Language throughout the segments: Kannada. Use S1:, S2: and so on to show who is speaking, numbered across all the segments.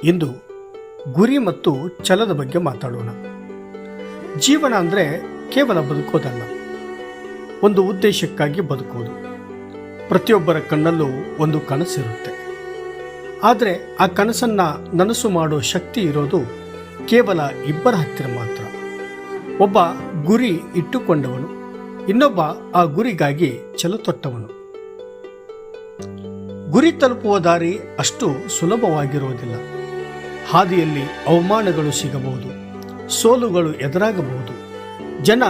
S1: ಇಂದು ಗುರಿ ಮತ್ತು ಛಲದ ಬಗ್ಗೆ ಮಾತಾಡೋಣ. ಜೀವನ ಅಂದರೆ ಕೇವಲ ಬದುಕೋದಲ್ಲ, ಒಂದು ಉದ್ದೇಶಕ್ಕಾಗಿ ಬದುಕೋದು. ಪ್ರತಿಯೊಬ್ಬರ ಕಣ್ಣಲ್ಲೂ ಒಂದು ಕನಸಿರುತ್ತೆ. ಆದರೆ ಆ ಕನಸನ್ನು ನನಸು ಮಾಡೋ ಶಕ್ತಿ ಇರೋದು ಕೇವಲ ಇಬ್ಬರ ಹತ್ತಿರ ಮಾತ್ರ. ಒಬ್ಬ ಗುರಿ ಇಟ್ಟುಕೊಂಡವನು, ಇನ್ನೊಬ್ಬ ಆ ಗುರಿಗಾಗಿ ಛಲ ತೊಟ್ಟವನು. ಗುರಿ ತಲುಪುವ ದಾರಿ ಅಷ್ಟು ಸುಲಭವಾಗಿರುವುದಿಲ್ಲ. ಹಾದಿಯಲ್ಲಿ ಅವಮಾನಗಳು ಸಿಗಬಹುದು, ಸೋಲುಗಳು ಎದುರಾಗಬಹುದು. ಜನ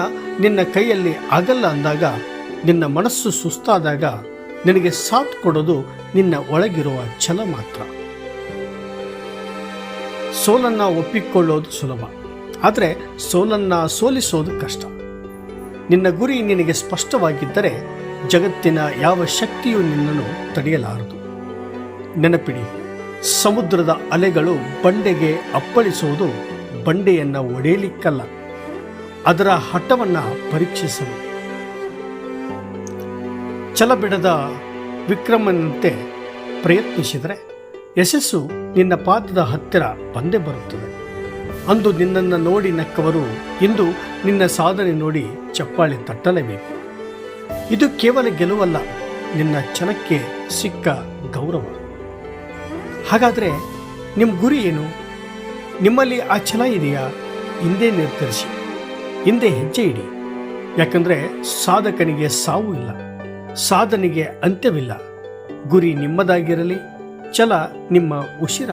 S1: ನಿನ್ನ ಕೈಯಲ್ಲಿ ಆಗಲ್ಲ ಅಂದಾಗ, ನಿನ್ನ ಮನಸ್ಸು ಸುಸ್ತಾದಾಗ ನಿನಗೆ ಸಾಥ್ ಕೊಡೋದು ನಿನ್ನ ಒಳಗಿರುವ ಛಲ ಮಾತ್ರ. ಸೋಲನ್ನು ಒಪ್ಪಿಕೊಳ್ಳೋದು ಸುಲಭ, ಆದರೆ ಸೋಲನ್ನು ಸೋಲಿಸೋದು ಕಷ್ಟ. ನಿನ್ನ ಗುರಿ ನಿನಗೆ ಸ್ಪಷ್ಟವಾಗಿದ್ದರೆ ಜಗತ್ತಿನ ಯಾವ ಶಕ್ತಿಯೂ ನಿನ್ನನ್ನು ತಡೆಯಲಾರದು. ನೆನಪಿಡಿ, ಸಮುದ್ರದ ಅಲೆಗಳು ಬಂಡೆಗೆ ಅಪ್ಪಳಿಸುವುದು ಬಂಡೆಯನ್ನು ಒಡೆಯಲಿಕ್ಕಲ್ಲ, ಅದರ ಹಠವನ್ನು ಪರೀಕ್ಷಿಸಲು. ಛಲ ಬಿಡದ ವಿಕ್ರಮನಂತೆ ಪ್ರಯತ್ನಿಸಿದರೆ ಯಶಸ್ಸು ನಿನ್ನ ಪಾದದ ಹತ್ತಿರ ಬಂದೇ ಬರುತ್ತದೆ. ಅಂದು ನಿನ್ನನ್ನು ನೋಡಿ ನಕ್ಕವರು ಇಂದು ನಿನ್ನ ಸಾಧನೆ ನೋಡಿ ಚಪ್ಪಾಳೆ ತಟ್ಟಲೇಬೇಕು. ಇದು ಕೇವಲ ಗೆಲುವಲ್ಲ, ನಿನ್ನ ಛಲಕ್ಕೆ ಸಿಕ್ಕ ಗೌರವ. ಹಾಗಾದರೆ ನಿಮ್ಮ ಗುರಿ ಏನು? ನಿಮ್ಮಲ್ಲಿ ಆ ಛಲ ಇದೆಯಾ? ಹಿಂದೆ ನಿರ್ಧರಿಸಿ, ಹಿಂದೆ ಹೆಜ್ಜೆ ಇಡಿ. ಯಾಕಂದರೆ ಸಾಧಕನಿಗೆ ಸಾವು ಇಲ್ಲ, ಸಾಧನೆಗೆ ಅಂತ್ಯವಿಲ್ಲ. ಗುರಿ ನಿಮ್ಮದಾಗಿರಲಿ, ಛಲ ನಿಮ್ಮ ಉಸಿರ.